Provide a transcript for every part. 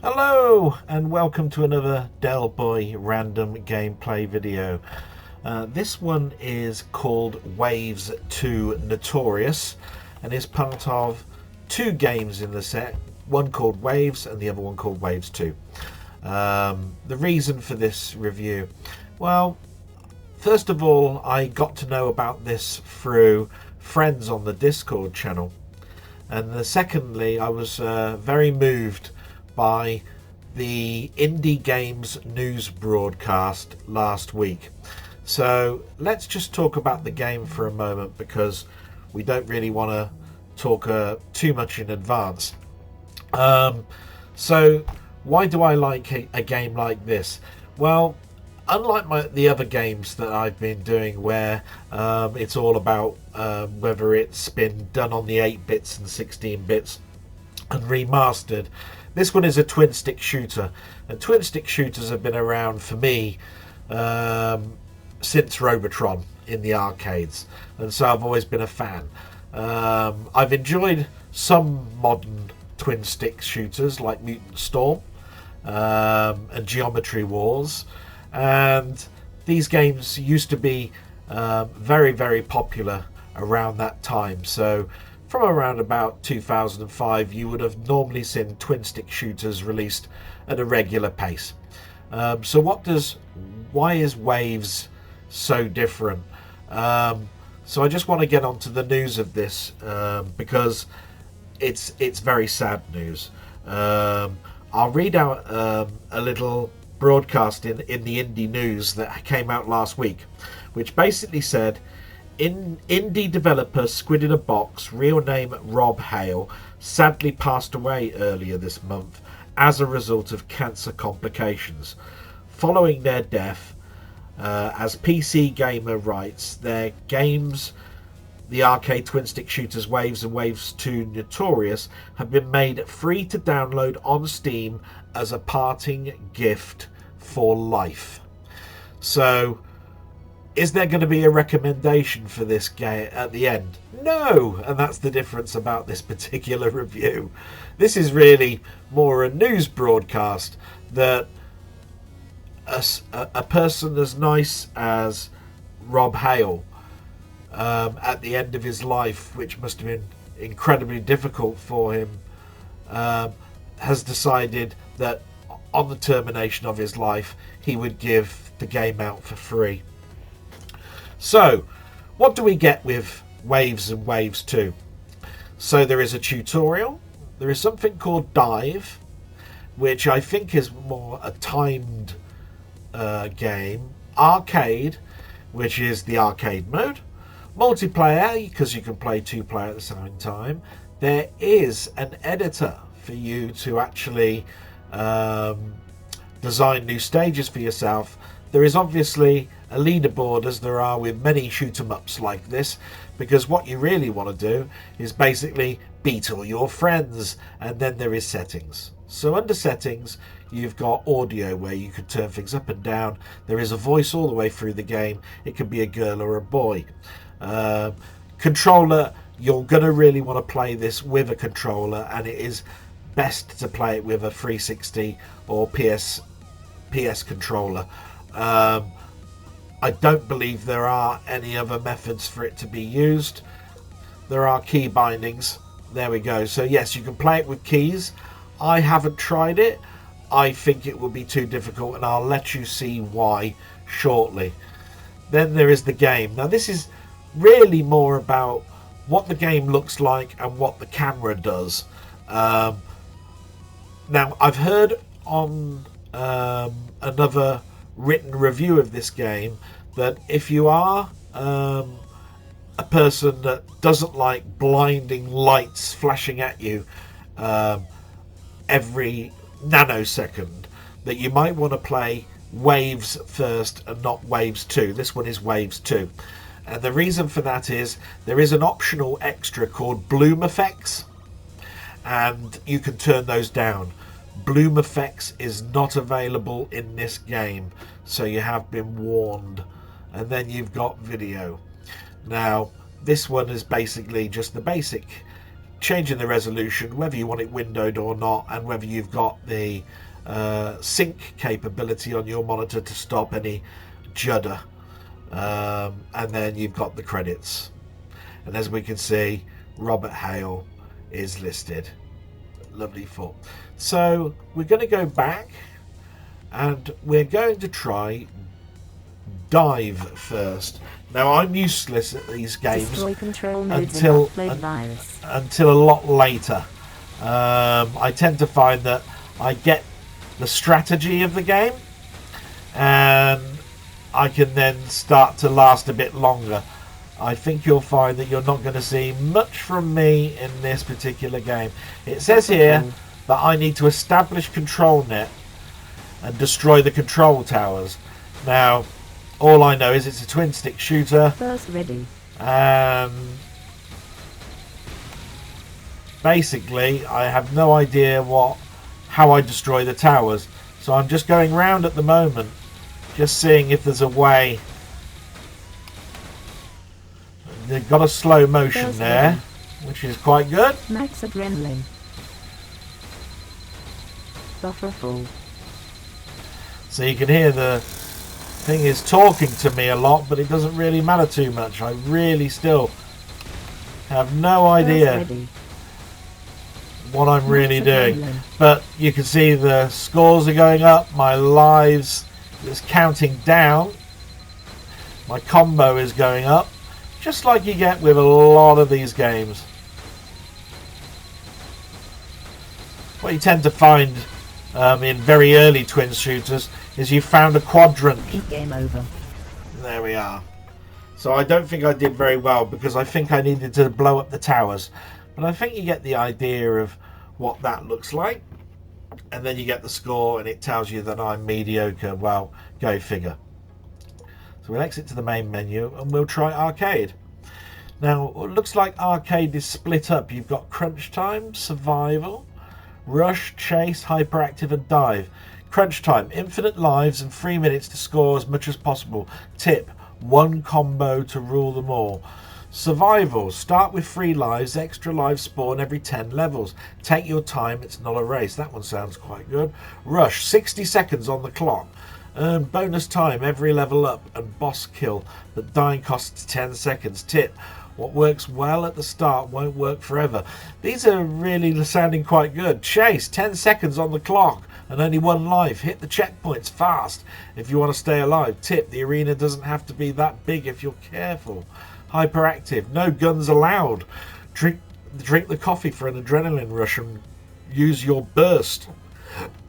Hello and welcome to another Delboy random gameplay video. This one is called Waves 2 Notorious and is part of two games in the set, one called Waves and the other one called Waves 2. The reason for this review, well, first of all, I got to know about this through friends on the Discord channel, and secondly, I was very moved by the Indie Games news broadcast last week. So let's just talk about the game for a moment, because we don't really want to talk too much in advance. So why do I like a game like this? Well, unlike the other games that I've been doing where it's all about whether it's been done on the 8 bits and 16 bits and remastered, this one is a twin stick shooter, and twin stick shooters have been around for me since Robotron in the arcades, and so I've always been a fan. I've enjoyed some modern twin stick shooters like Mutant Storm and Geometry Wars, and these games used to be very, very popular around that time. So from around about 2005, you would have normally seen twin stick shooters released at a regular pace. So why is Waves so different? So I just want to get onto the news of this because it's very sad news. I'll read out a little broadcast in the indie news that came out last week, which basically said, indie developer Squid in a Box, real name Rob Hale, sadly passed away earlier this month as a result of cancer complications. Following their death, as PC Gamer writes, their games, the arcade twin stick shooters Waves and Waves 2 Notorious, have been made free to download on Steam as a parting gift for life. So is there going to be a recommendation for this game at the end? No, and that's the difference about this particular review. This is really more a news broadcast that a person as nice as Rob Hale, at the end of his life, which must have been incredibly difficult for him, has decided that on the termination of his life, he would give the game out for free. So, what do we get with Waves and Waves 2? So there is a tutorial, there is something called Dive, which I think is more a timed game, Arcade, which is the arcade mode, multiplayer, because you can play 2 player at the same time. There is an editor for you to actually design new stages for yourself. There is obviously a leaderboard, as there are with many shoot 'em ups like this, because what you really want to do is basically beat all your friends. And then there is settings. So under settings, you've got audio, where you can turn things up and down. There is a voice all the way through the game. It can be a girl or a boy. Controller, you're going to really want to play this with a controller, and it is best to play it with a 360 or PS controller. I don't believe there are any other methods for it to be used. There are key bindings. There we go. So yes, you can play it with keys. I haven't tried it. I think it will be too difficult, and I'll let you see why shortly. Then there is the game. Now this is really more about what the game looks like and what the camera does. Now I've heard on another written review of this game that if you are a person that doesn't like blinding lights flashing at you every nanosecond, that you might want to play Waves first and not Waves 2. This one is Waves 2, and the reason for that is there is an optional extra called bloom effects, and you can turn those down. Bloom effects is not available in this game, so you have been warned. And then you've got video. Now this one is basically just the basic changing the resolution, whether you want it windowed or not, and whether you've got the sync capability on your monitor to stop any judder. And then you've got the credits. And as we can see, Robert Hale is listed. Lovely thought. So we're going to go back and we're going to try Dive first. Now I'm useless at these games until a lot later. I tend to find that I get the strategy of the game and I can then start to last a bit longer. I think you'll find that you're not going to see much from me in this particular game. It says here that I need to establish control net and destroy the control towers. Now, all I know is it's a twin stick shooter. First ready. And basically, I have no idea how I destroy the towers. So I'm just going round at the moment, just seeing if there's a way. They've got a slow motion there, which is quite good. Max adrenaline. Buffer full. So you can hear the thing is talking to me a lot, but it doesn't really matter too much. I really still have no idea what I'm really doing. But you can see the scores are going up. My lives is counting down. My combo is going up. Just like you get with a lot of these games. What you tend to find in very early twin shooters is you found a quadrant. Game over. There we are. So I don't think I did very well because I think I needed to blow up the towers. But I think you get the idea of what that looks like. And then you get the score and it tells you that I'm mediocre. Well, go figure. So we'll exit to the main menu and we'll try arcade. Now, it looks like arcade is split up. You've got crunch time, survival, rush, chase, hyperactive and dive. Crunch time, infinite lives and 3 minutes to score as much as possible. Tip, 1 combo to rule them all. Survival, start with 3 lives, extra lives spawn every 10 levels. Take your time, it's not a race. That one sounds quite good. Rush, 60 seconds on the clock. Earn bonus time every level up and boss kill, but dying costs 10 seconds. Tip, what works well at the start won't work forever. These are really sounding quite good. Chase, 10 seconds on the clock and only 1 life. Hit the checkpoints fast if you want to stay alive. Tip, the arena doesn't have to be that big if you're careful. Hyperactive, no guns allowed. Drink the coffee for an adrenaline rush and use your burst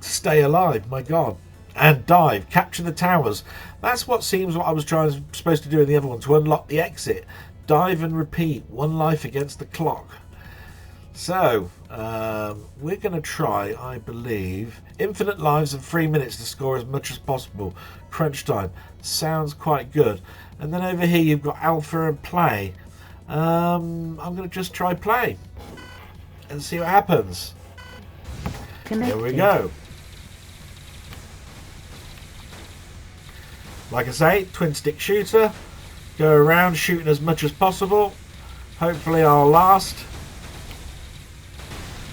to stay alive. My God. And dive, capture the towers. That's what seems what I was supposed to do in the other one, to unlock the exit. Dive and repeat, 1 life against the clock. So we're going to try, I believe, infinite lives and 3 minutes to score as much as possible. Crunch time sounds quite good. And then over here you've got alpha and play. I'm going to just try play and see what happens. Connected. Here we go. Like I say, twin stick shooter. Go around shooting as much as possible. Hopefully I'll last.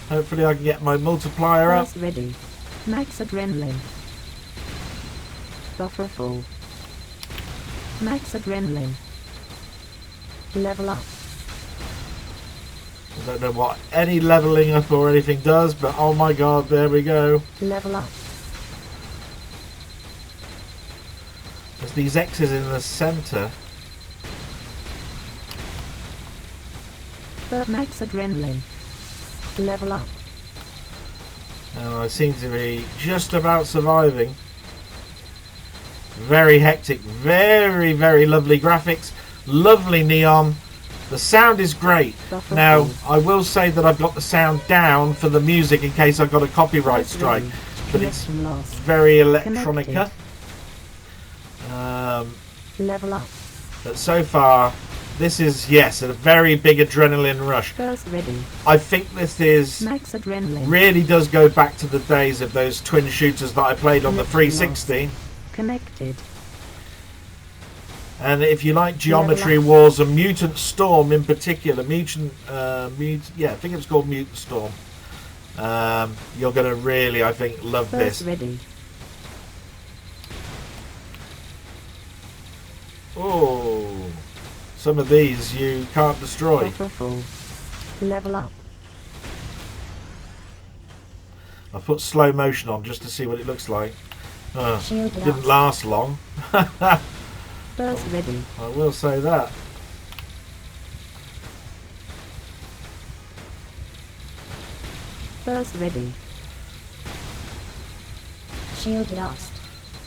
Hopefully I can get my multiplier up. Ready. Max adrenaline. Buffer full. Max adrenaline. Level up. I don't know what any leveling up or anything does, but oh my God, there we go. Level up. There's these X's in the centre. Max adrenaline. Level up. Now I seem to be just about surviving. Very hectic, very, very lovely graphics, lovely neon. The sound is great. Now I will say that I've got the sound down for the music in case I've got a copyright strike, but it's very electronica. Level up. But so far, this is, yes, a very big adrenaline rush. First ready. I think this is Max adrenaline. really does go back to the days of those twin shooters that I played on the 360. Connected. And if you like Geometry Wars and Mutant Storm in particular, I think it's called Mutant Storm. You're going to really, I think, love this. Ready. Oh, some of these you can't destroy. Level up. I put slow motion on just to see what it looks like. Didn't last long. First ready. I will say that. First ready. Shield lost.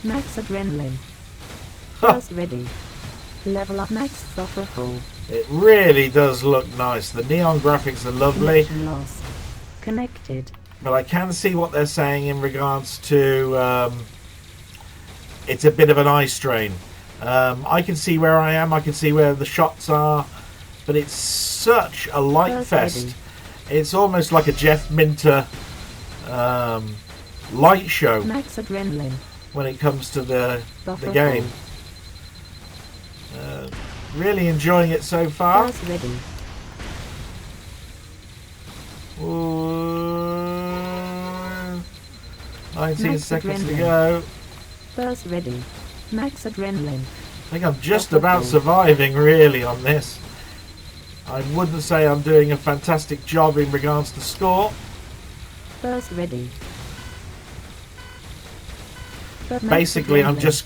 Max adrenaline. First ready. Level up max suffer full. It really does look nice. The neon graphics are lovely. Connection lost. Connected. But I can see what they're saying in regards to it's a bit of an eye strain. I can see where I am. I can see where the shots are. But it's such a light fest. It's almost like a Jeff Minter light show. Max adrenaline. When it comes to the game. Really enjoying it so far. First ready. 19 Max seconds adrenaline. to go. First ready. Max adrenaline. I think I'm just about surviving really on this. I wouldn't say I'm doing a fantastic job in regards to score. First ready. Basically, I'm just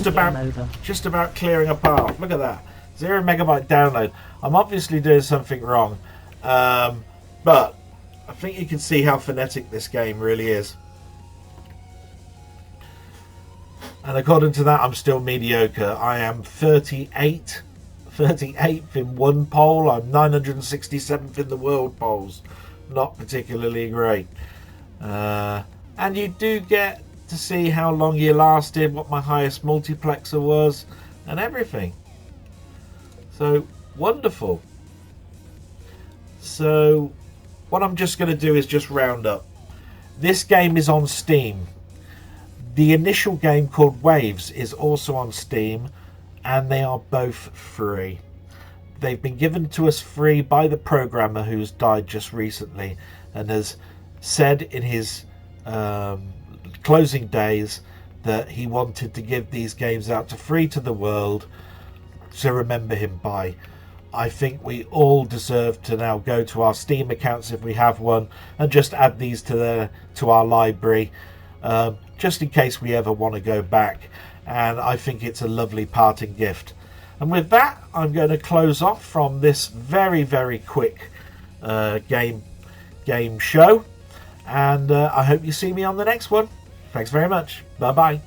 about clearing a path. Look at that, 0 megabyte download. I'm obviously doing something wrong, but I think you can see how frenetic this game really is. And according to that, I'm still mediocre. I am 38th in one poll. I'm 967th in the world polls. Not particularly great. And you do get to see how long you lasted, what my highest multiplexer was, and everything. So, wonderful. So, what I'm just going to do is just round up. This game is on Steam. The initial game called Waves is also on Steam, and they are both free. They've been given to us free by the programmer who's died just recently and has said in his closing days that he wanted to give these games out to free to the world to remember him by. I think we all deserve to now go to our Steam accounts if we have one and just add these to our library, just in case we ever want to go back. And I think it's a lovely parting gift. And with that, I'm going to close off from this very, very quick game show. And I hope you see me on the next one. Thanks very much. Bye-bye.